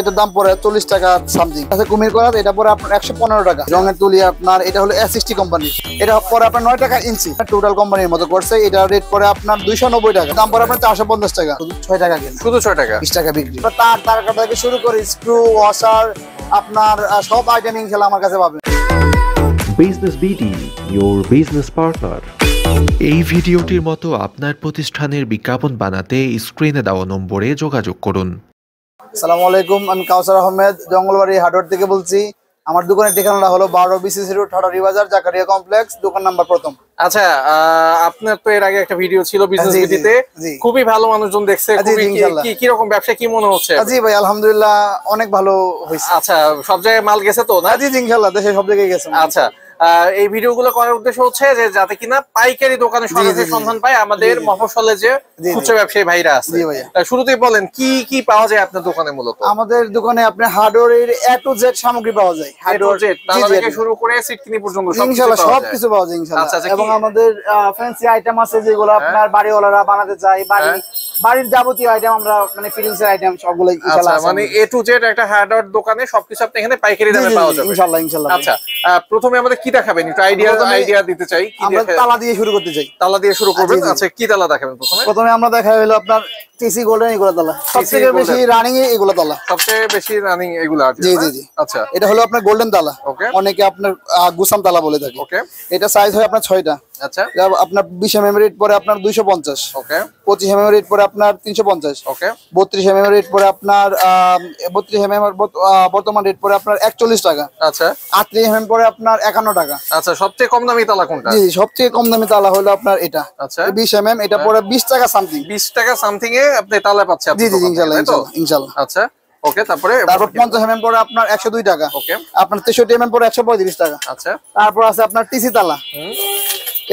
এটার দাম পড়ে 40 টাকা সামথিং। আচ্ছা কুমির করাত এটা পরে আপনার 115 টাকা। রঙের তুলি আপনার এটা হলো S60 কোম্পানি, এটা পরে আপনার 9 টাকা ইঞ্চি, টোটাল কোম্পানির মতো করছে। এটা রেট পরে আপনার 290 টাকা, দাম পরে আপনার 450 টাকা, শুধু 6 টাকা কেন, শুধু 6 টাকা 20 টাকা বিক্রি। তার কাটা থেকে শুরু করে স্ক্রু ওয়াশার আপনার সব আইটেম ইনশাআল্লাহ আমার কাছে পাবেন। Business BD, your business partner। এই ভিডিওটির মতো আপনার প্রতিষ্ঠানের বিজ্ঞাপন বানাতে স্ক্রিনে দেওয়া নম্বরে যোগাযোগ করুন। আসসালামু আলাইকুম, আমি কাউসার আহমেদ জঙ্গলবাড়ি হার্ডওয়্যার থেকে বলছি। আমার দোকানের ঠিকানাটা হলো 12 BCC রোড, ঠাটারি বাজার, জাকারিয়া কমপ্লেক্স, দোকান নাম্বার প্রথম। আচ্ছা, আপনার তো এর আগে একটা ভিডিও ছিল বিজনেস ভিডিওতে, খুবই ভালো মানুষজন দেখছে। কি রকম ব্যবসা কি মনে হচ্ছে? জি ভাই, আলহামদুলিল্লাহ অনেক ভালো হয়েছে। আচ্ছা, সব জায়গায় মাল গেছে তো না? জি ইনশাআল্লাহ, দেশে সব জায়গায় গেছে। আচ্ছা, এই ভিডিওগুলো করার উদ্দেশ্য হচ্ছে যে যাতে কিনা পাইকারি দোকানে সরাসরি সন্ধান পায় আমাদের মফস্বলে যে খুচরা ব্যবসায়ী ভাইরা আছে। শুরুতেই বলেন কি কি পাওয়া যায় আপনার দোকানে? মূলত আমাদের দোকানে আপনার হার্ডওয়্যারের A to Z সামগ্রী পাওয়া যায়। হার্ডওয়্যার তালা থেকে শুরু করে সিটকিনি পর্যন্ত ইনশাআল্লাহ সবকিছু পাওয়া যায় ইনশাআল্লাহ। এবং আমাদের ফ্যান্সি আইটেম আছে যেগুলো আপনার বাড়িওয়ালারা বানাতে চায়, বাড়ির যাবতীয় আইটেম আমরা মানে ফিটিংস এর আইটেম সবগুলো ইনশাআল্লাহ আছে। মানে A to Z একটা হার্ডওয়্যার দোকানে সবকিছু আপনি এখানে পাইকারি দামে পাওয়া যাবে ইনশাআল্লাহ। আচ্ছা, প্রথমে আমাদের কি দেখাবেন? একটু আইডিয়া দিতে চাই। আমরা তালা দিয়ে শুরু করতে চাই। তালা দিয়ে শুরু করবেন। আচ্ছা, কি তালা দেখাবেন প্রথমে? আমরা দেখাই হলো আপনার টিসি গোল্ডেন এগুলো তালা, সবথেকে বেশি রানিং এগুলো তালা, সবচেয়ে বেশি রানিং এগুলো আছে। জি। আচ্ছা, এটা হলো আপনার গোল্ডেন তালা, অনেকে আপনার গুসাম তালা বলে থাকে। ওকে, এটা সাইজ হয় আপনার 6টা। আচ্ছা, আপনার 20 mm রেট পরে আপনার 250। ওকে, 25 mm রেট পরে আপনার 350। ওকে, 32 mm রেট পরে আপনার 32 mm বর্তমান রেট পরে আপনার 41 টাকা। আচ্ছা, 38 mm পরে আপনার 51 টাকা। আচ্ছা, সবচেয়ে কম দামি তালা কোনটা? জি, সবচেয়ে কম দামি তালা হলো আপনার এটা। আচ্ছা, 20 mm, এটা পরে 20 টাকা সামথিং। 20 টাকা সামথিং এ আপনি তালা পাচ্ছেন। জি ইনশাআল্লাহ। আচ্ছা, ওকে, তারপর 50 mm পরে আপনার 102 টাকা। ওকে, আপনার 63 mm পরে 135 টাকা। আচ্ছা, তারপর আছে আপনার টিসি তালা,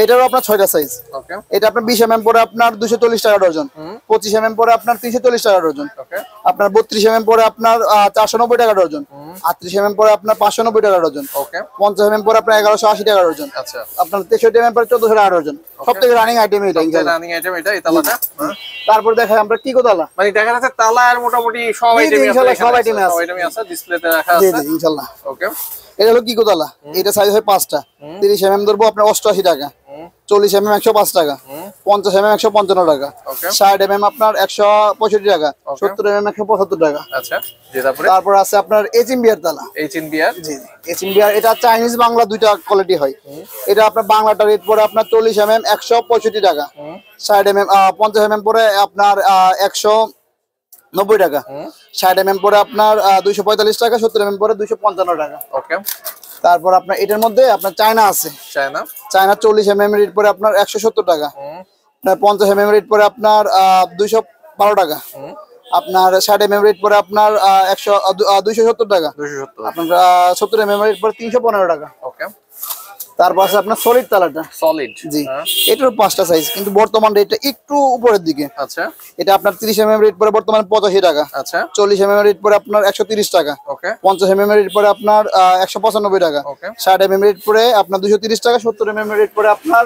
এটারও আপনার 6টা সাইজ। ওকে, এটা আপনার 20 mm পরে আপনার 240 টাকা ডজন। 25 mm পরে আপনার 340 টাকা ডজন। ওকে, আপনার 32 mm পরে আপনার 490 টাকা ডজন। 38 mm পরে আপনার 590 টাকা ডজন। ওকে, 50 mm পরে আপনার 1180 টাকা ডজন। আচ্ছা, আপনার 63 mm পরে 1400 টাকা ডজন। সবথেকে রানিং আইটেম এটা ইনশাআল্লাহ। রানিং আইটেম এটা, এই তালাটা। তারপর দেখাই আমরা কি তালা, মানে দেখা যাচ্ছে তালা আর মোটামুটি সব আইটেমই আছে, সব আইটেমই আছে, ডিসপ্লেতে রাখা আছে। জি ইনশাআল্লাহ। ওকে, এটা হলো কি তালা, এটা সাইজ হয় 5টা। 30 mm ধরবো আপনার 88 টাকা। 40 mm 105 টাকা। 50 mm 155 টাকা। 60 mm আপনার 165 টাকা। 70 mm 175 টাকা। আচ্ছা, তারপর আছে আপনার HMBR তালা। HMBR, জি HMBR, এটা চাইনিজ বাংলা দুইটা কোয়ালিটি হয়। এটা আপনার বাংলাটা রেট পড়ে আপনার 40 mm 165 টাকা। 60 mm 50 mm পরে আপনার 190 টাকা। 60 mm পরে আপনার 245 টাকা। 70 mm পরে 255 টাকা। ওকে, তারপর আপনার এটার মধ্যে আপনার চায়না আছে। চায়না 40 mm রেট পরে আপনার 170 টাকা। 50 mm রেট পরে আপনার 212 টাকা। আপনার 60 mm রেট পরে আপনার 270 টাকা। আপনার 70 mm রেট পরে 315 টাকা। ওকে, তারপর আছে আপনার সলিড তালাটা। সলিড, জি, এটার 5টা সাইজ, কিন্তু বর্তমান রেটটা একটু উপরের দিকে। আচ্ছা, এটা আপনার 30 mm রেট পরে বর্তমানে 85 টাকা। আচ্ছা, 40 mm রেট পরে আপনার 130 টাকা। ওকে, 50 mm রেট পরে আপনার 195 টাকা। ওকে, 60 mm রেট পরে আপনার 230 টাকা। 70 mm রেট পরে আপনার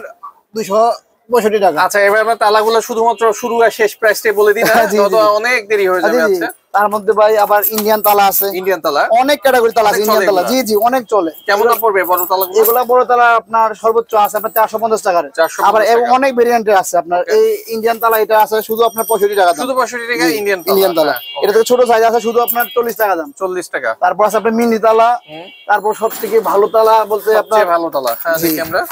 262 টাকা। আচ্ছা, এবার আমরা তালাগুলো শুধুমাত্র শুরু আর শেষ প্রাইসটাই বলে দিই না, তো অনেক দেরি হয়ে যাবে। আচ্ছা, তার মধ্যে ভাই আবার ইন্ডিয়ান তালা আছে। ইন্ডিয়ান তালা অনেক ক্যাটাগরি তালা আছে। ইন্ডিয়ান তালা জি অনেক চলে। কেমন পড়বে বড় তালাগুলো? এগুলা বড় তালা আপনার সর্বোচ্চ আছে আপনার 450 টাকার। আবার অনেক ভেরিয়েন্টের আছে আপনার। এই ইন্ডিয়ান তালা এটা আছে শুধু আপনার 65 টাকা দাম। শুধু 65 টাকা ইন্ডিয়ান তালা। এটা থেকে ছোট সাইজ আছে শুধু আপনার 40 টাকা দাম। 40 টাকা। তারপর আছে আপনার মিনি তালা। তারপর সবথেকে ভালো তালা বলতে আপনার ভালো তালা, হ্যাঁ দেখি আমরা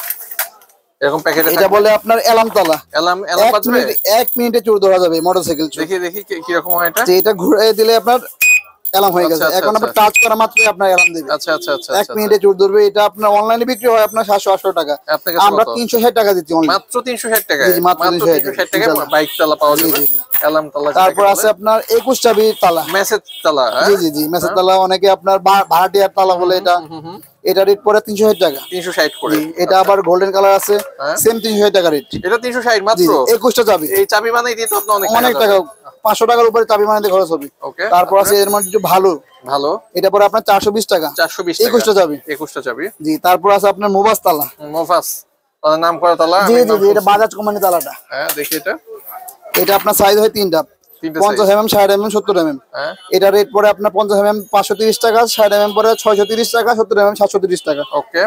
এরকম প্যাকেটে এটা বলে আপনার এলাম তালা। এলাম বাজবে 1 মিনিটে চোর ধরা যাবে মোটরসাইকেল। দেখি কি রকম হয় এটা। এটা ঘুরে দিলে আপনার এলাম হয়ে গেছে। এখন আপনার টাচ করা মাত্রই আপনার এলাম দিবে। আচ্ছা, 1 মিনিটে চোর ধরবে। এটা আপনার অনলাইনে বিক্রি হয় আপনার 700-800 টাকা। আমরা 360 টাকা দিচ্ছি মাত্র 360 টাকা। জি মাত্র 360 টাকা বাইক তালা পাওয়া যাবে। এলাম তালা। তারপর আছে আপনার 21 চাবি তালা, মেসেজ তালা। জি মেসেজ তালা, অনেকে আপনার ভাড়াটিয়ার তালা বলে এটা। এটা রেট পড়ে 360 টাকা। 360 করে। এটা আবার গোল্ডেন কালার আছে, সেম 360 টাকা রেট। এটা 360 মাত্র। 21টা চাবি। এই চাবি বানাই দিতে তো অনেক টাকা, 500 টাকার উপরে চাবি বানাইতে খরচ হবে। তারপর আছে এর মধ্যে ভালো, এটা পরে আপনার 420 টাকা। 21টা চাবি। 21টা চাবি। জি, তারপর আছে আপনার মোবাস তালা। মোবাস নাম করা তালা। জি এটা বাজাজ কোম্পানি তালাটা। হ্যাঁ দেখি এটা। এটা আপনার সাইজ হয় 3টা। 50 mm 60 mm 70 mm। হ্যাঁ এটা রেট পড়ে আপনার 50 mm 530 টাকা, 60 mm পড়ে 630 টাকা, 70 mm 730 টাকা। ওকে।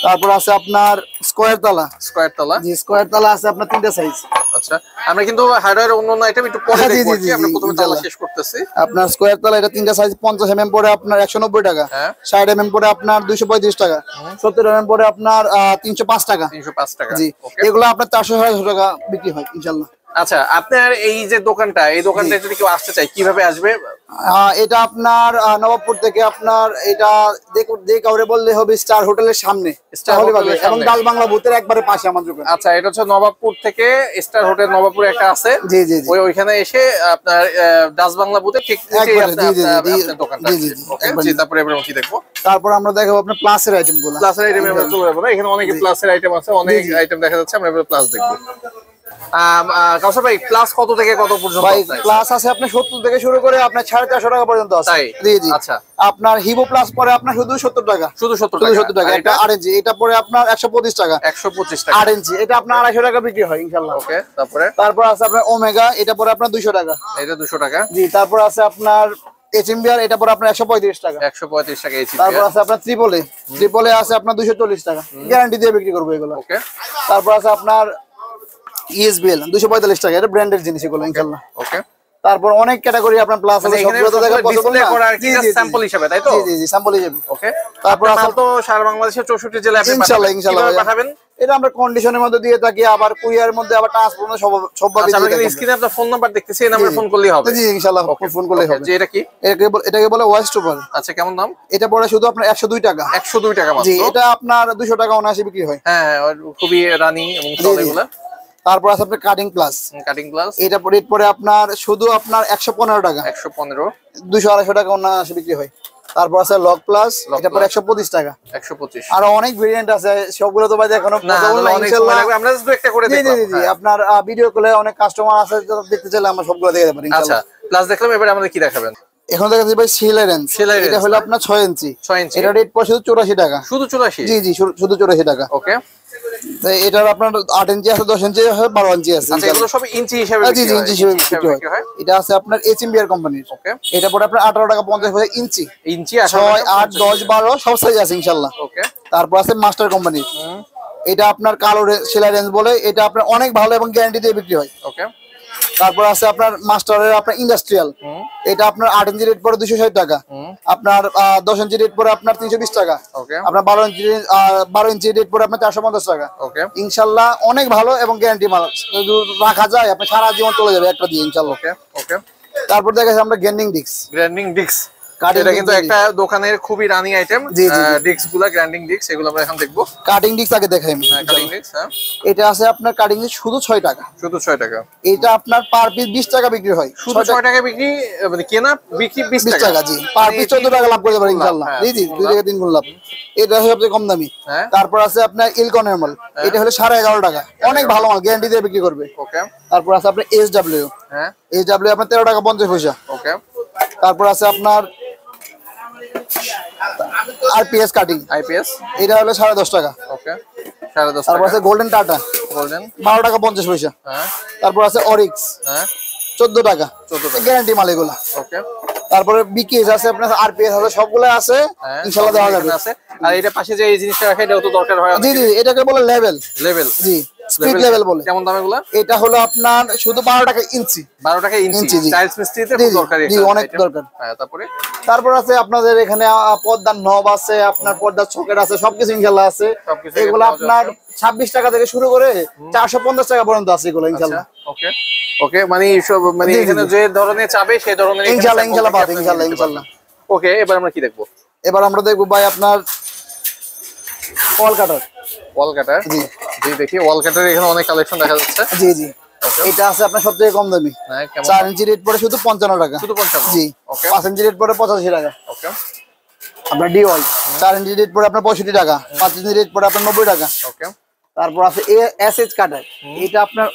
তারপর আছে আপনার স্কয়ার তালা। স্কয়ার তালা, জি স্কয়ার তালা আছে আপনার তিনটা সাইজ। আচ্ছা আমরা কিন্তু হার্ডওয়্যার অন্য আইটেম একটু পরে জি, দেখব, জি, জি, আমরা প্রথমে তালা ইনশাআল্লাহ। শেষ করতেছি। আপনার স্কয়ার তালা এটা তিনটা সাইজ 50 mm পড়ে আপনার 190 টাকা, হ্যাঁ 60 mm পড়ে আপনার 235 টাকা, 70 mm পড়ে আপনার 305 টাকা। 305 টাকা। জি ওকে। এগুলো আপনার 400 টাকা বিক্রি হয় ইনশাআল্হ। আচ্ছা আপনার এই যে দোকানটা, এই দোকানটা যদি কেউ আসতে চায় কিভাবে আসবে? এটা আপনার নবাবপুর থেকে আপনার এটা যে কাউরে বললে হবে স্টার হোটেলের সামনে, স্টার তাহলে হোটেলের পাবে। এবং সামনে। ডাল বাংলা বুথের একবারে পাশে আমার দোকান। আচ্ছা এটা হচ্ছে নবাবপুর থেকে স্টার হোটেল নবাবপুরে একটা আছে, জি জি জি ওইখানে এসে আপনার ডাচ বাংলা বুথে ঠিক নিচেই একবারে, জি, জি, জি, আপনার দোকানটা জি, আছে। জি, জি, ওকে একবারে। জি, তারপরে এবার কি দেখবো? তারপর আমরা দেখাবো আপনার প্লাসের আইটেম গুলো। প্লাসের আইটেম আমরা চলে যাবো না, এখানে অনেক প্লাসের আইটেম আছে, অনেক আইটেম দেখা যাচ্ছে, আমরা এবার প্লাস দেখবো। কাউসার ভাই প্লাস কত থেকে কত পর্যন্ত ভাই আছে? প্লাস আছে আপনার 70 থেকে শুরু করে আপনার 450 টাকা পর্যন্ত আছে। তাই? জি জি আচ্ছা। আপনার হিবো প্লাস পরে আপনার শুধু 70 টাকা, শুধু 70 শুধু টাকা। 70 টাকা। আর এটা আরএনজি, এটা পরে আপনার 125 টাকা 125 টাকা। আরএনজি, এটা আপনার 250 টাকা বিক্রি হয় ইনশাআল্লাহ। ওকে তারপরে তারপর আছে আপনার ওমেগা, এটা পরে আপনার 200 টাকা। এটা 200 টাকা। জি তারপর আছে আপনার এইচএমবিআর, এটা পরে আপনার 135 টাকা। 135 টাকা এইচপি। তারপর আছে আপনার ট্রিপলে আছে আপনার 240 টাকা, গ্যারান্টি দিয়ে বিক্রি করবো এগুলো। ওকে তারপর আছে আপনার ইএসবিএল 245 টাকা, এটা ব্র্যান্ডের জিনিস এগুলো ইনশাআল্লাহ। ওকে। তারপর অনেক ক্যাটাগরি আপনার প্লাস আছে, এখানে সবগুলো তো দেখা পসিবল ডিসপ্লে না। করা আর কি স্যাম্পল হিসেবে, তাই তো? জি জি জি স্যাম্পল হিসেবে। ওকে। তারপর তারপর আছে মাল তো সারা বাংলাদেশের 64 জেলায় আপনি ইনশাআল্লাহ পাঠাবেন। ইনশাআল্লাহ কিভাবে ভাইয়া। পাঠাবেন? এটা আমরা কন্ডিশনের মধ্যে দিয়ে থাকি, আবার কুরিয়ারের মধ্যে আবার ট্রান্সপোর্টে সবভাবে আচ্ছা আমরা দিয়ে কিন্তু থাকি। স্ক্রিনে আপনার ফোন নাম্বার দেখতেছি, এই নাম্বারে জি, ফোন করলেই হবে। জি ইনশাআল্লাহ ফোন করলেই হবে। যে এটা কি? এটাকে বলে ওয়েস্ট ওভার। আচ্ছা কেমন দাম? এটা পড়ে শুধু আপনার 102 টাকা। 102 টাকা মাত্র। জি এটা আপনার 200 টাকা অনায়াসে বিক্রি হয়। হ্যাঁ খুবই রানি এবং জি, চলে জি। এগুলা। তারপর আছে আপনার কাটিং প্লাস, কাটিং গ্লাস এটা রেট পড়ে আপনার শুধু আপনার 115 টাকা, 115 200-250 টাকা অনায়াসে বিক্রি হয়। তারপর আছে লক প্লাস, এটা পড়ে 125 টাকা। 125। আরো অনেক ভেরিয়েন্ট আছে, সবগুলো তো ভাই দেখানো না পসিবল না অনেক সময় ইনশাআল্লাহ। লাগবে, আমরা শুধু একটা করে জি জি দেখলাম। জি জি আপনার ভিডিও কলে অনেক কাস্টমার আছে, যারা দেখতে চাইলে আমরা সবগুলো দেখে দেব আচ্ছা ইনশাআল্লাহ। প্লাস দেখলাম, এবারে আমাদের কি দেখাবেন? এখন দেখাচ্ছি ভাই সেলাই রেঞ্জ, সেলাই এটা রেঞ্জ, হলো আপনার 6 ইঞ্চি। 6 ইঞ্চি। এটা রেট পড়ে শুধু 84 টাকা। শুধু 84? জি জি শুধু 84 টাকা। ওকে। তো এটার আপনার 8 ইঞ্চি আছে, 10 ইঞ্চি আছে, 12 ইঞ্চি আছে। আচ্ছা এগুলো সব ইঞ্চি হিসাবে জি বিক্রি জি হয়? ইঞ্চি হিসেবে ইঞ্চি বিক্রি বিক্রি হয়। হয়। এটা আছে আপনার এইচএমবিআর কোম্পানির। ওকে। এটা পড়ে আপনার 18 টাকা 50 পয়সা ইঞ্চি। ইঞ্চি 6, 8, 10, 12 সব সাইজ আছে ইনশাআল্লাহ। ওকে। তারপর আছে মাস্টার কোম্পানির, এটা আপনার কালো সেলাই রেঞ্জ বলে, এটা আপনার অনেক ভালো এবং গ্যারান্টি দিয়ে বিক্রি হয়। ওকে। তারপর আছে আপনার মাস্টারের আপনার ইন্ডাস্ট্রিয়াল, এটা আপনার 8 ইঞ্চি রেট পড়ে 260 টাকা, আপনার 10 ইঞ্চি রেট পড়ে আপনার 320 টাকা, ওকে। আপনার 12 ইঞ্চি রেট পড়ে আপনার 450 টাকা। ওকে। ইনশাআল্লাহ অনেক ভালো এবং গ্যারান্টি মাল, যদি রাখা যায় আপনি সারা জীবন চলে যাবে একটা দিয়ে ইনশাআল্লাহ। ওকে। ওকে। তারপর দেখাচ্ছি আমরা গ্যান্ডিং ডিস্ক। গ্রাইন্ডিং ডিস্ক, Cutting এটা কিন্তু disc, একটা দোকানের খুবই রানি আইটেম। জি, জি, জি। ডিস্ক গুলা, গ্রাইন্ডিং ডিস্ক, এগুলো আমরা এখন দেখবো। কাটিং ডিস্ক আগে দেখাই আমি। কাটিং ডিস্ক, হ্যাঁ এটা আছে আপনার কাটিং ডিস্ক শুধু 6 টাকা। শুধু 6 টাকা। এটা আপনার পার পিস 20 টাকা বিক্রি হয়। শুধু 6 টাকা বিক্রি, মানে কেনা বিক্রি 20 20 টাকা। টাকা জি, পার পিস 14 টাকা লাভ করতে পারে ইনশাআল্লাহ। হ্যাঁ, জি জি 2 থেকে 3 গুণ লাভ। এটা হচ্ছে সবচেয়ে কম দামি। হ্যাঁ। তারপর আছে আপনার ইলকনের মাল, এটা হলো 11.5 টাকা, অনেক ভালো মাল, গ্যারান্টি দিয়ে বিক্রি করবে। ওকে। তারপর আছে আপনার এসডব্লিউ, হ্যাঁ। এসডব্লিউ আপনার 13 টাকা 50 পয়সা। ওকে। তারপর আছে আপনার আরপিএস কাটিং, আইপিএস, এটা হলো 10.5 টাকা। ওকে 10.5 তারপর টাকা। আছে গোল্ডেন টাটা, গোল্ডেন, 12 টাকা 50 পয়সা। হ্যাঁ। তারপর আছে অরিক্স, হ্যাঁ 14 টাকা, 14 টাকা। গ্যারান্টি মাল এগুলা। ওকে। তারপরে বিকেএস আছে আপনার, আরপিএস আছে, সবগুলো আছে হ্যাঁ ইনশাআল্লাহ দেওয়া যাবে। এখানে আছে। আর এটা পাশে যে এই জিনিসটা রাখা, এটাও তো দরকার হয়। জি জি এটাকে বলে level, level, G speed level বলে। কেমন দাম এগুলা? এটা হলো আপনার শুধু 12 টাকা ইঞ্চি। 12 টাকা ইঞ্চি। ইঞ্চি, জি। টাইলস মিস্ত্রিতে জি, খুব জি, দরকারি জি, একটা অনেক item। দরকার। হ্যাঁ তারপরে তারপর আছে আপনাদের এখানে পর্দার নব আছে, আপনার পর্দার সকেট আছে, সবকিছু ইনশাআল্লাহ আছে। সবকিছু এগুলো এখানে আপনার 26 টাকা থেকে শুরু করে 450 টাকা পর্যন্ত আছে এগুলো ইনশাআল্লাহ। ওকে। ওকে, মানে সব মানে জি, জি, এখানে জি। যে ধরনের চাবে সেই ধরনের ইনশাআল্লাহ ইনশাআল্লাহ পাবে ইনশাআল্লাহ ইনশাআল্লাহ। ওকে, এবার আমরা কি দেখবো? এবার আমরা দেখবো ভাই আপনার ওয়াল কাটার। ওয়াল কাটার, জি জি দেখি ওয়াল কাটার এখানে অনেক কালেকশন দেখা যাচ্ছে। জি জি ওকে। এটা আছে আপনার সবথেকে কম দামি, হ্যাঁ কেমন? 4 ইঞ্চি রেট পড়ে শুধু 55 টাকা। শুধু 55? জি। ওকে। 5 ইঞ্চি রেট পড়ে 85 টাকা। ওকে। আপনার ডিওয়াই 4 ইঞ্চি রেট পড়ে আপনার 65 টাকা, 5 ইঞ্চি রেট পড়ে আপনার 90 টাকা। ওকে। তারপর আছে এসএইচ কাটার, এটা আপনার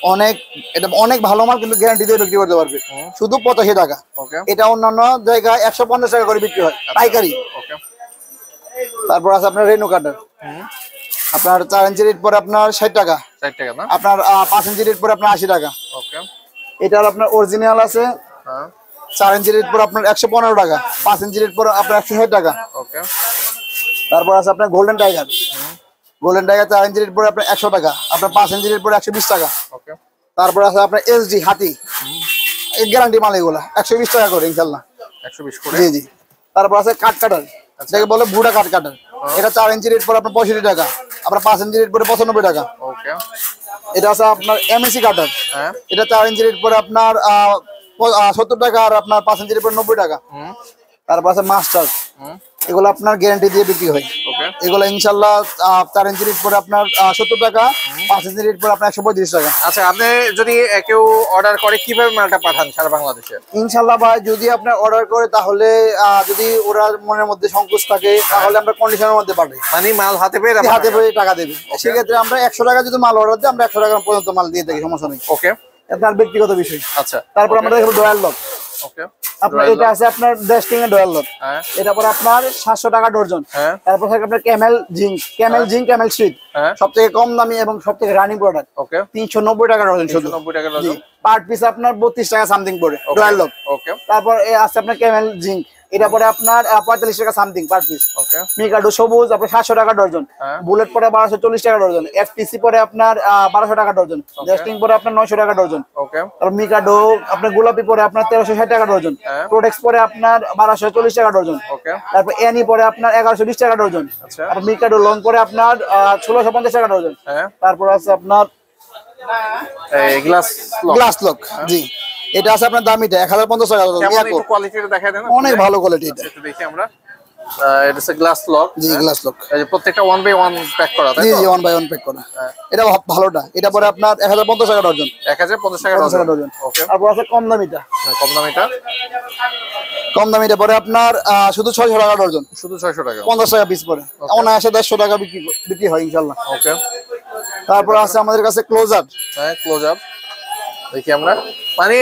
অনেক ভালো মাল, কিন্তু গ্যারান্টি দিয়ে বিক্রি করতে পারবে শুধু 85 টাকা। ওকে। এটা অন্যান্য জায়গায় 150 টাকা করে বিক্রি হয় পাইকারি। ওকে। তারপর আছে আপনার রেনু কাটার, আপনার 4 ইঞ্চি রেট পরে আপনার 60 টাকা, 60 টাকা না? আপনার 5 ইঞ্চি রেট পরে আপনার 80 টাকা। ওকে। এটার আপনার অরিজিনাল আছে, 4 ইঞ্চি রেট পরে আপনার 115 টাকা, 5 ইঞ্চি রেট পরে আপনার 160 টাকা। ওকে। তারপর আছে আপনার গোল্ডেন টাইগার, 4 ইঞ্চি রেট পরে আপনার 100 টাকা, আপনার 5 ইঞ্চি রেট পরে 120 টাকা। ওকে। তারপর আছে আপনার এসডি হাতি, গ্যারান্টি মাল এগুলা 120 টাকা করে ইনশাআল্লাহ। 120 করে। জি জি। তারপর আছে কাট কাটার, যেটাকে বলে বুড়া কাট কাটার, এটা 4 ইঞ্চি রেট পরে আপনার 65 টাকা, আপনার 5 ইঞ্চি রেট পরে 95 টাকা। ওকে। এটা আছে আপনার এমএসি কাটার, হ্যাঁ। এটা 4 ইঞ্চি রেট পরে আপনার 70 টাকা, আর আপনার 5 ইঞ্চি রেট পরে 90 টাকা। তারপর আছে মাস্টার, এগুলো আপনার গ্যারান্টি দিয়ে বিক্রি হয়। ওকে। এগুলো ইনশাআল্লাহ 4 ইঞ্চি রেট পরে আপনার 70 টাকা, 5 ইঞ্চি রেট পরে আপনার 135 টাকা। আচ্ছা, আপনি যদি কেউ অর্ডার করে কিভাবে মালটা পাঠান সারা বাংলাদেশে? ইনশাআল্লাহ ভাই, যদি আপনার অর্ডার করে তাহলে যদি ওরা মনের মধ্যে সংকোচ থাকে তাহলে আমরা কন্ডিশনের মধ্যে পাঠাই, মানে মাল হাতে পেয়ে হাতে পেয়ে টাকা দেবে। সেক্ষেত্রে আমরা 100 টাকা যদি মাল অর্ডার দিই আমরা 100 টাকা পর্যন্ত মাল দিয়ে থাকি, সমস্যা নেই। ওকে। আপনার ব্যক্তিগত বিষয়। আচ্ছা। তারপর আমরা দেখবো ডয়াল লক। ওকে। আপনার এটা আছে আপনার ডেস্টিং এর ডয়াল লক, হ্যাঁ। এটা পরে আপনার 700 টাকা ডর্জন। হ্যাঁ। তারপর থাকে আপনার ক্যামেল জিঙ্ক, ক্যামেল শিট, হ্যাঁ। সবথেকে কম দামি এবং সবথেকে রানিং প্রোডাক্ট, ওকে। 390 টাকা ডর্জন শুধু। 390 টাকা ডজন। পার পিস আপনার 32 টাকা সামথিং পড়ে ডয়াল লক। ওকে। তারপর আছে আপনার ক্যামেল জিঙ্ক, এটা পরে আপনার 45 টাকা সামথিং পার পিস। ওকে। মিকাডো সবুজ আপনার 700 টাকা ডর্জন। হ্যাঁ। বুলেট পরে 1240 টাকা ডর্জন। এফটিসি পরে আপনার 1200 টাকা ডর্জন। ডেস্টিং পরে আপনার 900 টাকা ডর্জন। ওকে। আর মিকাডো আপনার গোলাপি পরে আপনার 1360 টাকা ডর্জন। হ্যাঁ। প্রোডেক্স পরে আপনার 1240 টাকা ডর্জন। ওকে। তারপর এনি পরে আপনার 1120 টাকা ডর্জন। আচ্ছা। আর মিকাডো লং পরে আপনার 1650 টাকা ডর্জন। হ্যাঁ। তারপর আছে আপনার এই গ্লাস লক। গ্লাস লক, জি এটা আছে আপনার দামিটা 1050 টাকা ডর্জন। কেমন একটু কোয়ালিটিটা দেখায় দেন? অনেক ভালো কোয়ালিটি এটা। একটু দেখি আমরা। এটা হচ্ছে গ্লাস লক। জি গ্লাস লক, এই যে প্রত্যেকটা 1 বাই 1 প্যাক করা, তাই জি তো? জি 1 বাই 1 প্যাক করা। এটা ভালোটা, এটা পরে আপনার 1050 টাকা ডর্জন। 1050 টাকা 50 টাকা ডজন। ডর্জন। ওকে। তারপর আছে কম দামিটা, কম দামিটা কম দামিটা পরে আপনার শুধু 600 টাকা ডর্জন, শুধু 600 টাকা। 50 টাকা পিস পরে, অনায়াসে 150 টাকা বিক্রি হয় ইনশাআল্লাহ। ওকে। তারপর আছে আমাদের কাছে ক্লোজার। হ্যাঁ, ক্লোজ আপ দেখি আমরা। মানে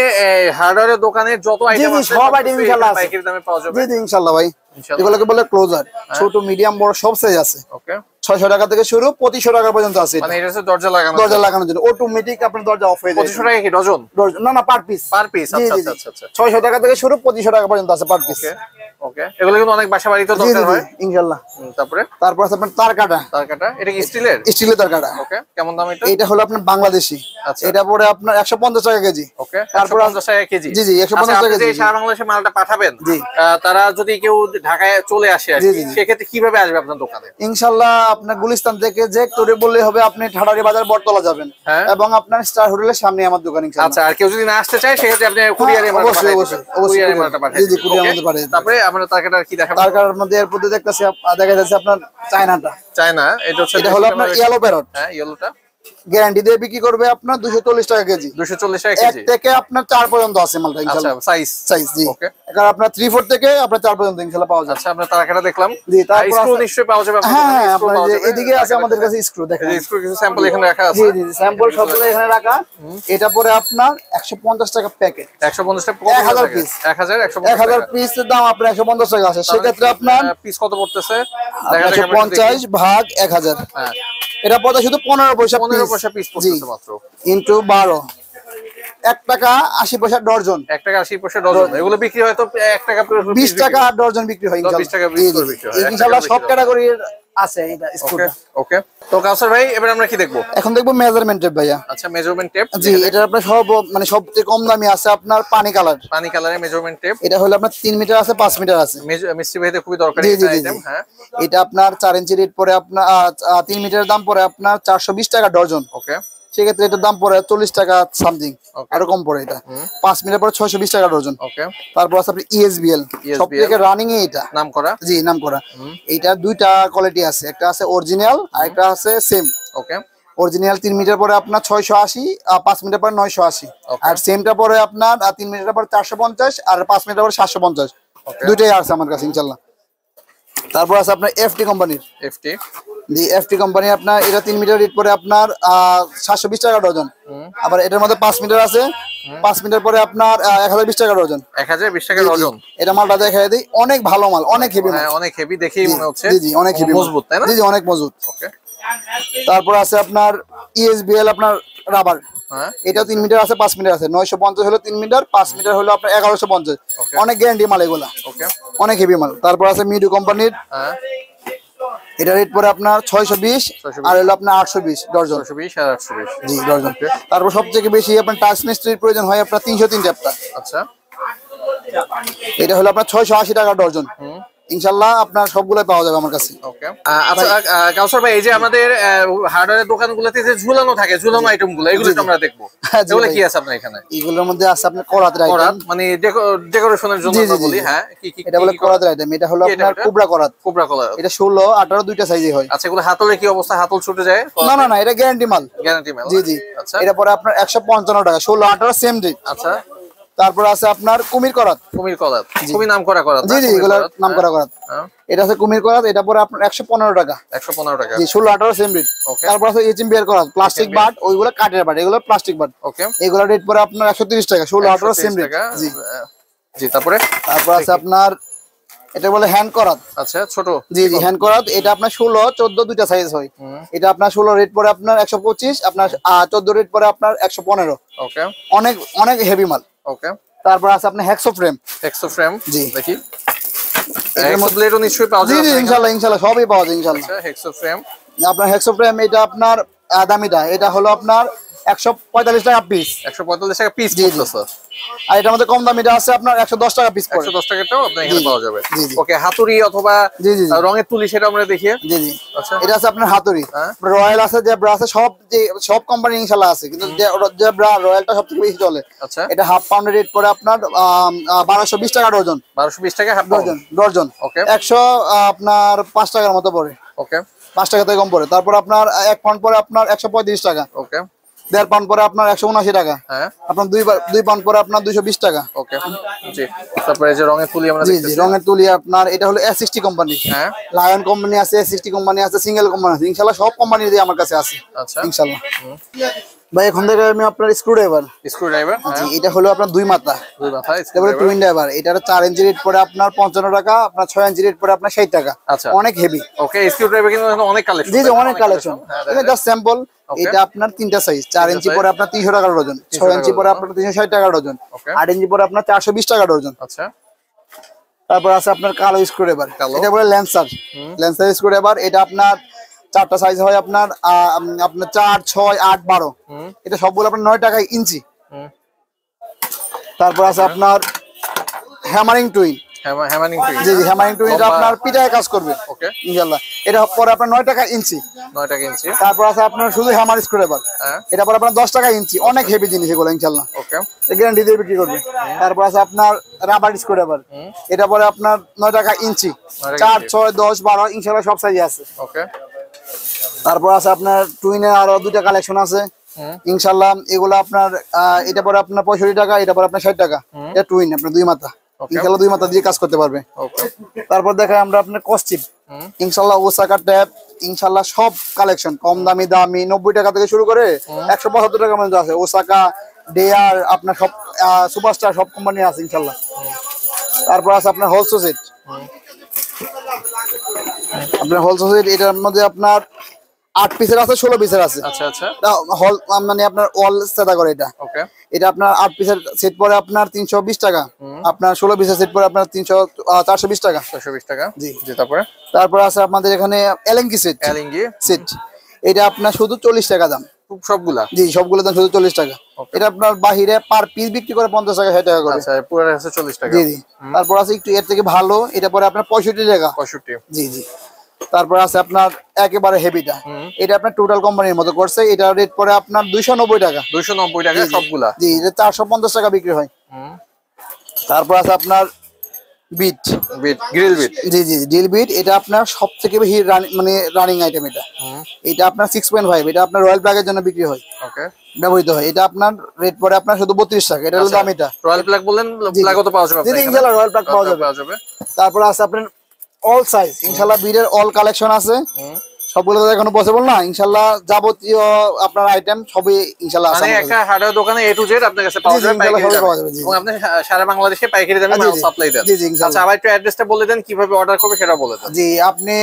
হার্ডওয়্যারের দোকানে যত আইটেম জি, আছে সব item ইনশাআল্লাহ আছে। পাইকারি দামে পাওয়া যাবে। জি জি ইনশাআল্লাহ ভাই, ইনশাআল্লাহ। এগুলোকে বলে ক্লোজার। ছোট মিডিয়াম বড় সব সাইজ আছে। ওকে। 600 টাকা থেকে শুরু 2500 টাকা পর্যন্ত আছে। মানে এটা হচ্ছে দরজা লাগানো। দরজা লাগানোর জন্য অটোমেটিক আপনার দরজা অফ হয়ে যায়। 2500 টাকা কি ডজন? না না, পার পিস। Per piece. আচ্ছা আচ্ছা আচ্ছা আচ্ছা। 600 টাকা থেকে শুরু 2500 টাকা পর্যন্ত আছে পার পিস। ওকে। ওকে। এগুলো কিন্তু অনেক বাসা বাড়িতে জি দরকার জি হয়। ইনশাআল্লাহ। তারপরে তারপর আছে আপনার তার কাটা। তার কাটা, এটা কি স্টিলের? স্টিলের তার কাটা। ওকে। কেমন দাম এটা? এটা হলো আপনার বাংলাদেশি। আচ্ছা। এটা পরে আপনার 150 টাকা কেজি। ওকে। তারপর 150 টাকা কেজি। জি জি 150 আচ্ছা, টাকা আপনি যে কেজি। সারা বাংলাদেশে মালটা পাঠাবেন, জি। তারা যদি কেউ ঢাকায় চলে আসে আর জি, কি, জি, জি। সেক্ষেত্রে কিভাবে আসবে আপনার দোকানে? ইনশাআল্লাহ আপনার গুলিস্তান থেকে যে করে বললে হবে, আপনি ঠাডারি বাজার বটতলা যাবেন, হ্যাঁ। এবং আপনার স্টার হোটেলের সামনে আমার দোকান ইনশাআল্লাহ। আচ্ছা, আর কেউ যদি না আসতে চায় সেক্ষেত্রে আপনি কুরিয়ারে মালটা অবশ্যই, পাঠিয়ে অবশ্যই, দিবেন। অবশ্যই কুরিয়ারে কুরিয়ার। মালটা পাঠিয়ে জি, জি, দিবেন। কুরিয়ার ওকে। মধ্যে পাঠিয়ে দিবেন। তারপরে আমরা টার্গেটার কি দেখাবো? তার কাটার মধ্যে এরপরে দেখতেছি দেখা যাচ্ছে আপনার চায়নাটা। চায়না, এটা হচ্ছে এটা হলো আপনার ইয়েলো প্যারট। হ্যাঁ, ইয়েলোটা গ্যারান্টি দিয়ে বিক্রি করবে আপনার 240 টাকা কেজি। 240 টাকা 1 কেজি। থেকে আপনার 4 পর্যন্ত আছে মালটা আচ্ছা, ইনশাআল্লাহ। সাইজ। সাইজ জি। ওকে। কারণ আপনার 3/4 থেকে আপনার 4 পর্যন্ত ইনশাআল্লাহ পাওয়া যায়। আচ্ছা, আমরা তারাকাটা দেখলাম। জি, তারপর স্ক্রু আছে- নিশ্চয়ই পাওয়া যাবে আপনার হ্যাঁ দোকানে, হ্যাঁ, স্ক্রু আপনার পাওয়া যে যাবে। এদিকে আছে আমাদের কাছে স্ক্রু দেখেন। এই যে স্ক্রু কিছু স্যাম্পল এখানে রাখা আছে। জি জি স্যাম্পল সবগুলো এখানে রাখা। এটা পরে আপনার 150 টাকা প্যাকেট। 150 টাকা 1000 পিস। 1000 পিসের দাম আপনার 150 টাকা আছে। সেক্ষেত্রে আপনার পিস কত পড়তেছে? দেখা যাক আমরা একটু দেখি। 150 ভাগ 1000, হ্যাঁ, এটা পড়ে শুধু 15 পয়সা 15 পিস। পয়সা পিস জি, পড়তেছে মাত্র। ইনটু 12, 1 টাকা 80 পয়সা ডর্জন। 1 টাকা 80 পয়সা ডজন। এগুলো বিক্রি হয় তো 1 টাকা 20 টাকা ডর্জন বিক্রি হয় ইনশাআল্লাহ। 20 টাকা পিস করে বিক্রি হয়। 1 টাকা ইনশাআল্লাহ সব বিক্রি হয়। ক্যাটাগরির আছে এটা ওকে। স্কুলটা। ওকে। তো কাউসার ভাই, এবার আমরা কি দেখবো? এখন দেখবো মেজারমেন্ট টেপ ভাইয়া। আচ্ছা, মেজারমেন্ট টেপ। জি, এটা আপনার মানে সবচেয়ে কম দামি আছে আপনার পানি কালার। পানি কালারের মেজারমেন্ট টেপ। এটা হলো আপনার 3 মিটার আছে, 5 মিটার আছে। মিস্ত্রি ভাইদের খুবই দরকারি জি, জি, একটা জি, আইটেম। জি। হ্যাঁ। এটা আপনার 4 ইঞ্চি রেট পরে আপনার 3 মিটারের দাম পরে আপনার 420 টাকা ডর্জন। ওকে। সেক্ষেত্রে এটার দাম পরে 40 টাকা সামথিং, আরো কম পড়ে এটা। 5 মিটার পরে 620 টাকা ডর্জন। ওকে। তারপর আছে আপনার ইএসবিএল, সবথেকে রানিং এ এটা নাম করা। জি নাম করা। এইটা দুইটা কোয়ালিটি আছে, একটা আছে অরিজিনাল আর একটা আছে সেম। ওকে। অরিজিনাল 3 মিটার পরে আপনার 680, 5 মিটার পরে 980, আর সেমটা পরে আপনার 3 মিটার পরে 450 আর 5 মিটার পরে 750। দুইটাই আছে আমার কাছে ইনশাআল্লাহ। তারপর আছে আপনার এফটি কোম্পানির। এফটি। জি, এফটি কোম্পানি আপনার এটা 3 মিটার রেট পরে আপনার 720 টাকা ডজন। আবার এটার মধ্যে 5 মিটার আছে, 5 মিটার পরে আপনার 1020 টাকা ডজন। 1020 টাকা ডজন। এটা মালটা দেখাই দিই, অনেক ভালো মাল, অনেক হেভি মাল। হ্যাঁ, অনেক হেভি দেখেই মনে হচ্ছে। জি জি অনেক হেভি, মজবুত, তাই না? জি জি অনেক মজবুত। ওকে। তারপর আছে আপনার ইএসবিএল আপনার রাবার। হ্যাঁ এটা 3 মিটার আছে 5 মিটার আছে 950 হলো 3 মিটার 5 মিটার হলো আপনার 1150 অনেক গ্যারান্টি মাল এগুলা ওকে অনেক হেভি মাল তারপর আছে মিডু কোম্পানির হ্যাঁ এটা রেট পরে আপনার 620 আর হলো আপনার 820 ডজন 620 আর 820 জি ডজন তারপর সবথেকে বেশি আপনার টাচ মিস্ত্রির প্রয়োজন হয় আপনার 303 চ্যাপ্টার আচ্ছা এটা হলো আপনার 680 টাকা ডজন ইনশাআল্লাহ আপনার সবগুলাই পাওয়া যাবে আমার কাছে ওকে আচ্ছা কাউসার ভাই এই যে আমাদের হার্ডওয়্যারের দোকানগুলোতে যে ঝুলানো থাকে ঝুলানো আইটেমগুলো এগুলো তো আমরা দেখবো এগুলো কি আছে আপনার এখানে এগুলোর মধ্যে আছে আপনার করাতের আইটেম করাত মানে ডেকোরেশনের জন্য আমরা বলি হ্যাঁ কি কি এটা বলে করাতের আইটেম এটা হলো আপনার কুবরা করাত কোবরা কলার এটা 16 18 দুইটা সাইজে হয় আচ্ছা এগুলো হাতলের কি অবস্থা হাতল ছুটে যায় না না না এটা গ্যারান্টি মাল গ্যারান্টি মাল জি জি আচ্ছা এটা পরে আপনার 155 টাকা 16 18 সেম রেট আচ্ছা তারপর আছে আপনার কুমির করাত কুমির কলার খুবই নাম করা করাত জি জি এগুলো নাম করা করাত হ্যাঁ এটা আছে কুমির করাত এটা পরে আপনার 115 টাকা 115 টাকা জি 16 18 সেম রেট ওকে তারপর আছে এইচএম বিয়ার করাত প্লাস্টিক বাট ওইগুলো কাঠের বাট এগুলো প্লাস্টিক বাট ওকে এগুলো রেট পরে আপনার 130 টাকা 16 18 সেম রেট জি জি তারপরে তারপর আছে আপনার এটা বলে হ্যান্ড করাত আচ্ছা ছোট জি জি হ্যান্ড করাত এটা আপনার 16 14 দুইটা সাইজ হয় এটা আপনার 16 রেট পরে আপনার 125 আপনার 14 রেট পরে আপনার 115 ওকে অনেক অনেক হেভি মাল ওকে তারপর আছে আপনার হেক্সো ফ্রেম এক্সো ফ্রেম জি দেখি এক্সো ব্লেডও নিশ্চয়ই পাওয়া জি যাবে জি ইনশাআল্লাহ ইনশাআল্লাহ সবই পাওয়া যায় ইনশাআল্লাহ আচ্ছা হেক্সো ফ্রেম আপনার হেক্সো ফ্রেম এটা আপনার দামিটা এটা হলো আপনার 145 টাকা পিস 145 টাকা পিস জি, জি। পড়তেছে আর এটার মধ্যে কম দামিটা আছে আপনার 110 টাকা পিস পড়ে 110 টাকাটাও আপনার এখানে জি, পাওয়া যাবে জি, জি। ওকে হাতুড়ি অথবা জি, জি, জি। রঙের তুলি সেটা আমরা দেখিয়ে জি জি আচ্ছা এটা আছে আপনার হাতুড়ি হ্যাঁ। রয়্যাল আছে জেব্রা আছে সব কোম্পানি ইনশাআল্লাহ আছে কিন্তু জেব্রা রয়্যালটা সবথেকে বেশি চলে আচ্ছা এটা হাফ পাউন্ডের রেট পড়ে আপনার 1220 টাকা ডজন 1220 টাকা হাফ ডজন ডজন ওকে 100 আপনার 5 টাকার মতো পড়ে ওকে 5 টাকা থেকে কম পড়ে তারপর আপনার 1 পাউন্ড পরে আপনার 135 টাকা ওকে 1.5 পাউন্ড পরে আপনার 179 টাকা হ্যাঁ আপনার 2 পাউন্ড পরে আপনার 220 টাকা ওকে জি তারপরে এই যে রঙের তুলি আমরা জি জি দেখতেছি রঙের তুলি আপনার এটা হলো S60 কোম্পানি হ্যাঁ লায়ন কোম্পানি আছে S60 কোম্পানি আছে সিঙ্গেল কোম্পানি আছে ইনশাআল্লাহ সব কোম্পানি দিয়ে আমার কাছে আছে আচ্ছা ইনশাআল্লাহ ভাই এখন থেকে আমি আপনার স্ক্রু ড্রাইভার স্ক্রু ড্রাইভার জি হ্যাঁ এটা হলো আপনার দুই মাথা দুই মাথা স্ক্রু তারপরে ড্রাইভার টুইন ড্রাইভার এটা 4 ইঞ্চি রেট পড়ে আপনার 55 টাকা আপনার 6 ইঞ্চি রেট পড়ে আপনার 60 টাকা আচ্ছা অনেক হেভি ওকে স্ক্রু ড্রাইভার কিন্তু এখানে অনেক কালেকশন জি জি অনেক কালেকশন এটা জাস্ট স্যাম্পল Okay. এটা আপনার তিনটা সাইজ 4 ইঞ্চি পরে আপনার 300 টাকা ডজন 300 6 ইঞ্চি টাকা পরে ডজন। আপনার 360 টাকা ডজন Okay. 8 ইঞ্চি পরে আপনার 420 টাকা ডজন আচ্ছা তারপর আছে আপনার কালো স্ক্রু ড্রাইভার কালো। এটা বলে ল্যান্সার স্ক্রু ড্রাইভার এটা আপনার চারটা সাইজ হয় আপনার আপনার 4 6 8 12 এটা সবগুলো আপনার 9 টাকা ইঞ্চি হুম। তারপর আছে আপনার হ্যামারিং টুইন হ্যামারিং টুইন জি জি হ্যামারিং টুইন এটা লম্বা। আপনার পিটায় কাজ করবে ওকে ইনশাআল্লাহ এটা পরে আপনার 9 টাকা ইঞ্চি 9 টাকা ইঞ্চি তারপর আছে আপনার শুধু হ্যামার স্ক্রু ড্রাইভার হ্যাঁ এটা পরে আপনার 10 টাকা ইঞ্চি অনেক হেভি জিনিস এগুলো ইনশাআল্লাহ ওকে গ্যারান্টি দিয়ে বিক্রি করবে তারপর আছে আপনার রাবার স্ক্রু ড্রাইভার এটা পরে আপনার 9 টাকা ইঞ্চি 9 টাকা 4 ইঞ্চি। 6 10 12 ইনশাআল্লাহ সব সাইজে আছে ওকে তারপর আছে আপনার টুইনের আরো দুইটা কালেকশন আছে হুম। ইনশাআল্লাহ এগুলো আপনার এটা পরে আপনার 65 টাকা এটা পরে আপনার 60 টাকা এটা টুইন আপনার দুই মাথা Okay. ইনশাআল্লাহ দুই মাথা দিয়ে কাজ করতে পারবে ওকে তারপর দেখাই আমরা আপনার কস্টিপ ইনশাআল্লাহ ওসাকা ট্যাব ইনশাআল্লাহ সব কালেকশন কম দামি 90 টাকা থেকে শুরু করে 175 টাকা পর্যন্ত আছে ওসাকা ডেয়ার আপনার সব সুপারস্টার সব কোম্পানি আছে ইনশাআল্লাহ তারপর আছে আপনার হোলসো সেট আপনার হোলসো সেট এটার মধ্যে আপনার 8 পিসের আছে 16 পিসের আছে আচ্ছা আচ্ছা হল মানে আপনার অল সেটা করে এটা ওকে এটা আপনার 8 পিসের সেট পরে আপনার 320 টাকা আপনার 16 পিসের সেট পরে আপনার 420 টাকা 620 টাকা জি। জি তারপরে তারপর আছে আপনাদের এখানে এলএনকি সেট এলিঙ্গি সেট এটা আপনার শুধু 40 টাকা দাম খুব সবগুলা জি সবগুলো দাম শুধু 40 টাকা এটা আপনার বাহিরে পার পিস বিক্রি করে 50 টাকা 60 টাকা করে আচ্ছা পুরো আছে 40 টাকা জি জি তারপর আছে একটু এর থেকে ভালো এটা পরে আপনার 65 টাকা 65 জি জি তারপর আছে আপনার একেবারে হেভিটা এটা আপনার টোটাল কোম্পানির মতো করছে এটা রেট পরে আপনার 290 টাকা 290 টাকা সবগুলা জি এটা 450 টাকা বিক্রি হয় তারপর আছে আপনার বিট বিট গ্রিল বিট জি জি ডিল বিট এটা আপনার সবথেকে বেশি মানে রানিং আইটেম এটা এটা আপনার 6.5 এটা আপনার রয়্যাল প্লাগের জন্য বিক্রি হয় ওকে ব্যবহৃত হয় এটা আপনার রেট পরে আপনার শুধু 32 টাকা এটা হলো দাম এটা রয়্যাল প্লাগ বললেন জি। প্লাগও তো পাওয়া যাবে জি, আপনার জি, ইনশাআল্লাহ রয়্যাল প্লাগ পাওয়া যাবে পাওয়া যাবে তারপর আছে আপনার অল সাইজ ইনশাআল্লাহ বিটের অল কালেকশন আছে সবগুলো তো এখনো পসিবল না ইনশাআল্লাহ যাবতীয় আপনার আইটেম সবই ইনশাআল্লাহ আছে মানে আমাদের একটা হার্ডওয়্যার দোকানে A to Z আপনার কাছে পাওয়া জি, জি, যাবে ইনশাআল্লাহ পাইকারি সবই পাওয়া দামে। যাবে, জি। এবং আপনি সারা বাংলাদেশে পাইকারি দামে জি, মাল জি। সাপ্লাই দেন জি, জি, ইনশাআল্লাহ। আচ্ছা আবার একটু অ্যাড্রেসটা বলে দেন কিভাবে অর্ডার করবে সেটা বলে দেন জি আপনি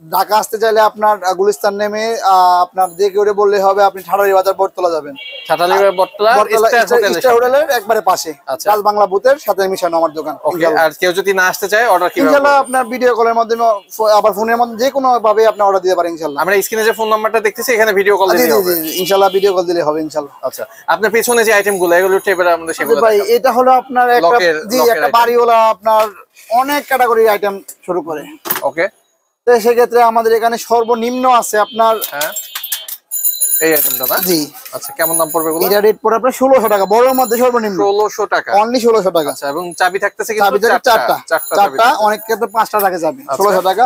ঢাকা আসতে চাইলে আপনার গুলিস্তান নেমে আপনার দেখে ওরে বললে হবে, আপনি ঠাড়ারি বাজার বটতলা যাবেন। ঠাটালি বটতলা স্টার হোটেলের একবারে পাশে, আচ্ছা। রাজ বাংলা বুথের সাথে মিশানো আমার দোকান। ওকে, আর কেউ যদি না আসতে চায় অর্ডার কিভাবে? ইনশাআল্লাহ আপনার ভিডিও কলের মাধ্যমে, আবার ফোনের মাধ্যমে, যে কোনো ভাবে আপনি অর্ডার দিতে পারেন ইনশাআল্লাহ। আমরা স্ক্রিনে যে ফোন নাম্বারটা দেখতেছি এখানে ভিডিও কল দিলে হবে। ইনশাআল্লাহ ভিডিও কল দিলে হবে ইনশাআল্লাহ। আচ্ছা, আপনার পেছনে যে আইটেমগুলো এগুলো টেবিলে আমরা সেগুলো ভাই এটা হলো আপনার একটা একটা বাড়িওয়ালা আপনার অনেক ক্যাটাগরির আইটেম শুরু করে। ওকে, তো সেক্ষেত্রে আমাদের এখানে সর্বনিম্ন আছে আপনার হ্যাঁ এই আইটেমটা না? জি। আচ্ছা, কেমন দাম পড়বে এগুলো? এটা রেট পড়ে আপনার 1600 টাকা, বড়র মধ্যে সর্বনিম্ন 1600 টাকা, অনলি 1600 টাকা। আচ্ছা, এবং চাবি থাকতেছে চাবি কিন্তু চারটা, অনেক ক্ষেত্রে 5টা থাকে চাবি। 1600 টাকা।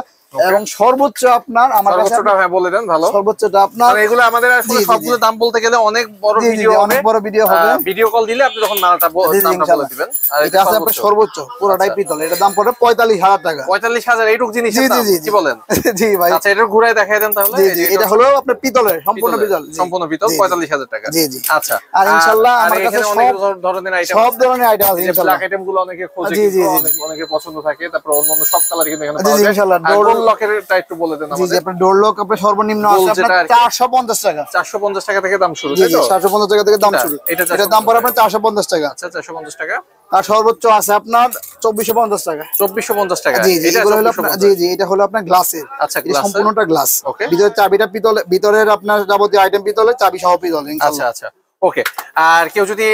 এবং সর্বোচ্চ আপনার আমার কাছে সর্বোচ্চটা হ্যাঁ বলে দেন ভালো। সর্বোচ্চটা আপনার মানে এগুলো আমাদের আসলে সবগুলো দাম বলতে গেলে অনেক বড় ভিডিও হবে, অনেক বড় ভিডিও হবে। ভিডিও কল দিলে আপনি তখন মালটা দামটা বলে দিবেন। আর এটা আছে আপনার সর্বোচ্চ পুরোটাই পিতল, এটা দাম পড়ে 45000 টাকা। 45000 এইটুক জিনিসের দাম, কি বলেন? জি ভাই। আচ্ছা, এটা ঘুরায় দেখায় দেন তাহলে। জি, এটা হলো আপনার পিতলের, সম্পূর্ণ পিতল, সম্পূর্ণ পিতল, 45000 টাকা। জি জি। আচ্ছা, আর ইনশাআল্লাহ আমার কাছে অনেক ধরনের আইটেম, সব ধরনের আইটেম আছে ইনশাআল্লাহ। ব্ল্যাক আইটেমগুলো অনেকে খোঁজে, কিন্তু অনেকে পছন্দ থাকে, তারপর অন্যান্য সব কালার কিন্তু এখানে পাওয়া যায়। ইনশাআল্লাহ। ডোর লকেরটা একটু বলে দেন আমাদের। জি, আপনার ডোর লক আপনার সর্বনিম্ন আছে আপনার 450 টাকা। 450 টাকা থেকে দাম শুরু, জি তাই জি, তো? 450 টাকা থেকে দাম শুরু। এটা দাম পড়ে আপনার 450 টাকা। আচ্ছা, 450 টাকা। আর সর্বোচ্চ আছে আপনার 2450 টাকা। 2450 টাকা। জি জি, এগুলো হলো আপনার, জি জি, এটা হলো আপনার গ্লাসের। আচ্ছা, এটা সম্পূর্ণটা গ্লাস। ওকে। ভিতরে চাবিটা পিতল, ভিতরের আপনার যাবতীয় আইটেম পিতলের, চাবি সহ পিতল ইনশাআল্লাহ। আচ্ছা আচ্ছা, ওকে। আর কেউ যদি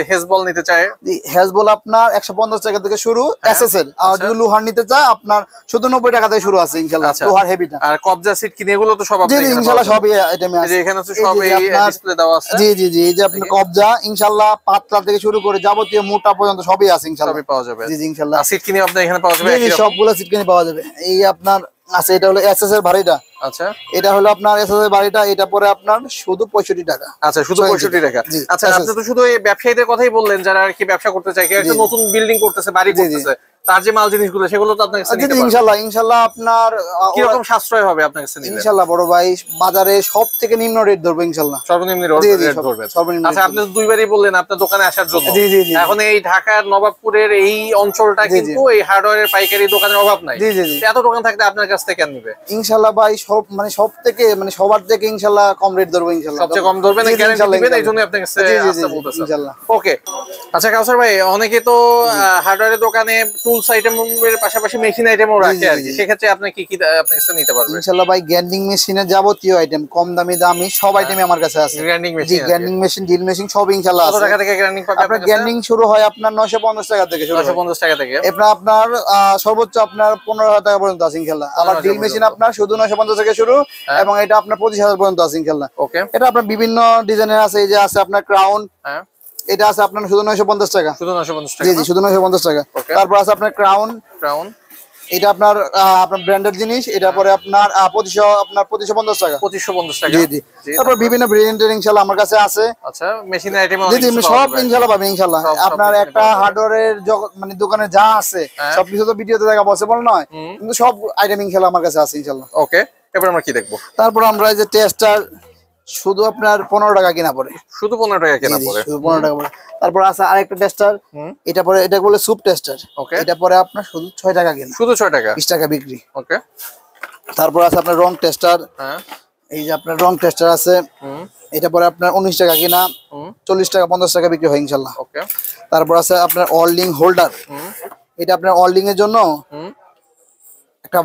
হেজবল নিতে চায়? জি, হেজবল আপনার 150 টাকা থেকে শুরু এসএস এর। আর যদি লোহার নিতে চায় আপনার শুধু 90 টাকা থেকে শুরু আছে ইনশাআল্লাহ, লোহার হেভিটা। আর কবজা সিট কিনে এগুলো তো সব জি আপনাদের জি, এখানে ইনশাআল্লাহ সবই আইটেমে আছে। এখানে তো সব এই ডিসপ্লে দেওয়া আছে। জি জি জি, এই যে আপনার কবজা ইনশাআল্লাহ পাতলা থেকে শুরু করে যাবতীয় মোটা পর্যন্ত সবই আছে ইনশাআল্লাহ, সবই পাওয়া যাবে। জি জি ইনশাআল্লাহ। সিট কিনে আপনাদের এখানে পাওয়া যাবে, জি জি, সবগুলো সিট কিনে পাওয়া যাবে। এই আপনার আছে, এটা হলো এসএস এর ভারীটা। আচ্ছা, এটা হলো আপনার এসএস এর বাড়িটা, এটা পরে আপনার শুধু 65 টাকা। আচ্ছা, শুধু 65 টাকা। আচ্ছা, আপনি তো শুধু এই ব্যবসায়ীদের কথাই বললেন যারা আর কি ব্যবসা করতে চায়, কেউ একটা নতুন বিল্ডিং করতেছে, বাড়ি করতেছে, তার যে মাল জিনিসগুলো সেগুলো তো আপনার কাছে নিতে পারবেন। ইনশাআল্লাহ ইনশাআল্লাহ আপনার কি রকম সাশ্রয় হবে আপনার কাছে নিলে? ইনশাআল্লাহ বড় ভাই, বাজারে সবথেকে নিম্ন রেট ধরবো ইনশাআল্লাহ, সর্বনিম্ন রেট ধরবেন। সর্বনিম্ন। আচ্ছা, আপনি তো দুইবারই বললেন আপনার দোকানে আসার জন্য। জি জি জি। এখন এই ঢাকার নবাবপুরের এই অঞ্চলটা কিন্তু এই হার্ডওয়্যারের পাইকারি দোকানের অভাব নাই। জি জি জি। এত দোকান থাকতে আপনার কাছ থেকে কেন নিবে? ইনশাআল্লাহ ভাই, সব মানে সব থেকে মানে সবার থেকে ইনশাআল্লাহ কম রেট ধরবো ইনশাআল্লাহ, সবচেয়ে কম ধরবেন, গ্যারান্টি দিবেন, এইজন্য আপনার কাছে আসতে বলতেছেন ইনশাআল্লাহ। ওকে। আচ্ছা কাউসার ভাই, অনেকে তো হার্ডওয়্যারের দোকানে টুলস আইটেমের পাশাপাশি মেশিন আইটেমও রাখে আর কি, সেক্ষেত্রে আপনি কি কি আপনার কাছে নিতে পারবেন? ইনশাআল্লাহ ভাই, গ্যান্ডিং মেশিনের যাবতীয় আইটেম, কম দামি দামি সব আইটেমই আমার কাছে আছে। গ্রাইন্ডিং জি, machine, grinding machine, drill machine সব ইনশাআল্লাহ কত আছে। টাকা থেকে গ্রাইন্ডিং পাবেন? আপনার গ্যান্ডিং শুরু হয় আপনার 950 টাকা থেকে শুরু হয়। 950 টাকা থেকে আপনার সর্বোচ্চ আপনার 15,000 টাকা পর্যন্ত আছে ইনশাআল্লাহ। আবার ড্রিল মেশিন আপনার শুধু 950 থেকে শুরু, এবং এটা আপনার 25,000 পর্যন্ত আছে ইনশাআল্লাহ। ওকে। এটা আপনার বিভিন্ন ডিজাইনের আছে, এই যে আছে আপনার ক্রাউন, হ্যাঁ, এটা আছে আপনার শুধু 950 টাকা। শুধু 950 টাকা? জি জি, শুধু 950 টাকা। তারপর আছে আপনার ক্রাউন, এটা আপনার আপনার ব্র্যান্ডেড জিনিস, এটা পরে আপনার 2550 টাকা। 2550 টাকা। জি জি। তারপর বিভিন্ন ব্র্যান্ডের ইনশাআল্লাহ আমার কাছে আছে। আচ্ছা, মেশিন আইটেম জি জি, সব ইনশাআল্লাহ পাবেন ইনশাআল্লাহ। আপনার একটা হার্ডওয়্যারের মানে দোকানে যা আছে সবকিছু তো ভিডিওতে দেখা পসিবল নয়, কিন্তু সব আইটেম ইনশাআল্লাহ আমার কাছে আছে ইনশাআল্লাহ। ওকে, এবার আমরা কি দেখবো? তারপর আমরা এই যে টেস্টার শুধু আপনার 15 টাকা কিনা পড়ে, শুধু 15 টাকা কেনা পড়ে, শুধু 15 টাকা পড়ে। তারপর আছে আরেকটা টেস্টার, এটা পরে, এটা বলে সুপ টেস্টার। ওকে। এটা পরে আপনার শুধু 6 টাকা কিনা, শুধু 6 টাকা, 20 টাকা বিক্রি। ওকে। তারপর আছে আপনার রং টেস্টার, হ্যাঁ, এই যে আপনার রং টেস্টার আছে, এটা পরে আপনার 19 টাকা কিনা, 40 টাকা 50 টাকা বিক্রি হয় ইনশাআল্লাহ। ওকে। তারপর আছে আপনার ওয়েল্ডিং হোল্ডার, এটা আপনার ওয়েল্ডিং এর জন্য একটা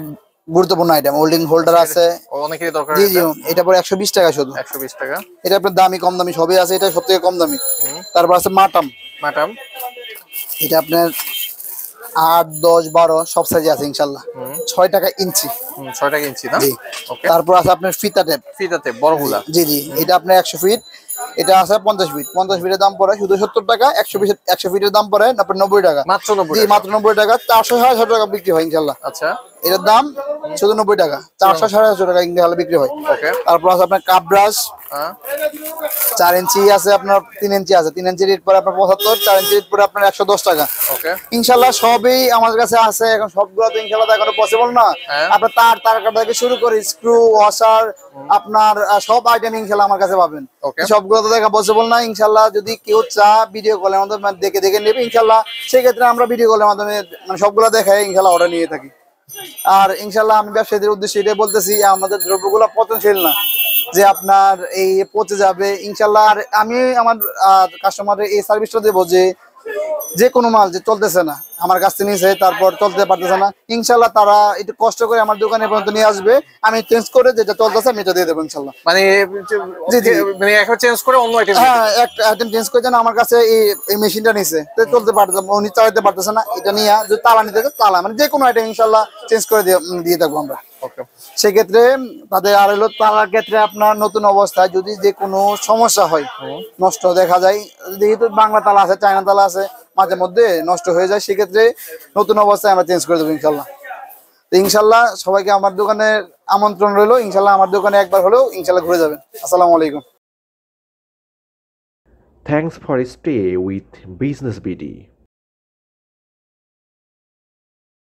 গুরুত্বপূর্ণ আইটেম। ওয়েল্ডিং হোল্ডার আছে, অনেকেরই দরকার। জি জি, এটা পরে 120 টাকা শুধু। 120 টাকা। এটা আপনার দামি কম দামি সবই আছে, এটা সবথেকে কম দামি। তারপর আছে মাটাম, এটা আপনার 8, 10, 12 সব সাইজে আছে ইনশাআল্লাহ। 6 টাকা ইঞ্চি। 6 টাকা ইঞ্চি না? জি। ওকে। তারপর আছে আপনার ফিতা টেপ, বড়গুলা। জি জি, এটা আপনার 100 ফিট, এটা আছে 50 ফিট। 50 ফিটের দাম পড়ে শুধু 70 টাকা, 100 ফিটের দাম পড়ে আপনার 90 টাকা। মাত্র 90 জি, টাকা? মাত্র 90 টাকা। 400-600 টাকা বিক্রি হয় ইনশাআল্লাহ। আচ্ছা, এটার দাম শুধু 90 টাকা, 400-600 টাকা ইনশাআল্লাহ বিক্রি হয়। ওকে। তারপর আছে আপনার কাপ ব্রাশ, হ্যাঁ, 4 ইঞ্চি আছে আপনার, 3 ইঞ্চি আছে। 3 ইঞ্চি রেট পরে আপনার 75, 4 ইঞ্চি রেট পরে আপনার 110 টাকা। ওকে। ইনশাআল্লাহ সবই আমাদের কাছে আছে। এখন সবগুলো তো ইনশাআল্লাহ দেখানো পসিবল না। আপনার তার কাটা থেকে শুরু করে স্ক্রু, ওয়াশার, আপনার সব আইটেম ইনশাআল্লাহ আমার কাছে পাবেন। সবগুলো তো দেখা পসিবল না। ইনশাআল্লাহ যদি কেউ ভিডিও কলের মাধ্যমে দেখে নেবে ইনশাআল্লাহ, সেই ক্ষেত্রে আমরা ভিডিও কলের মাধ্যমে মানে সবগুলো দেখাই ইনশাআল্লাহ অর্ডার নিয়ে থাকি। আর ইনশাল্লাহ আমি ব্যবসায়ীদের উদ্দেশ্যে এটাই বলতেছি, আমাদের দ্রব্যগুলো পচনশীল না যে আপনার এই পচে যাবে ইনশাল্লাহ। আর আমি আমার কাস্টমারের এই সার্ভিসটা দেবো যে কোনো মাল যে চলতেছে না আমার কাছ থেকে নিয়েছে তারপর চলতে পারতেছে না, ইনশাল্লাহ তারা একটু কষ্ট করে আমার দোকানে পর্যন্ত নিয়ে আসবে, আমি চেঞ্জ করে যেটা চলতেছে আমি এটা দিয়ে দেবো ইনশাল্লাহ। মানে মানে একটা চেঞ্জ করে অন্য আইটেম, হ্যাঁ একটা আইটেম চেঞ্জ করে যেন আমার কাছে এই মেশিনটা নিছে তো চলতে পারতেছে, উনি চালাতে পারতেছে না, এটা নিয়ে যদি তালা নিতে তালা মানে যে কোনো আইটেম ইনশাল্লাহ চেঞ্জ করে দিয়ে থাকবো আমরা। সেক্ষেত্রে তাদের আর হলো তালার ক্ষেত্রে আপনার নতুন অবস্থায় যদি যে কোনো সমস্যা হয়, নষ্ট দেখা যায়, যেহেতু বাংলা তালা আছে চায়না তালা আছে মাঝে মধ্যে নষ্ট হয়ে যায়, সেক্ষেত্রে নতুন অবস্থায় আমরা চেঞ্জ করে দেবো ইনশাল্লাহ। তো ইনশাল্লাহ সবাইকে আমার দোকানে আমন্ত্রণ রইলো, ইনশাল্লাহ আমার দোকানে একবার হলেও ইনশাল্লাহ ঘুরে যাবেন। আসসালামু আলাইকুম। Thanks for stay with Business BD.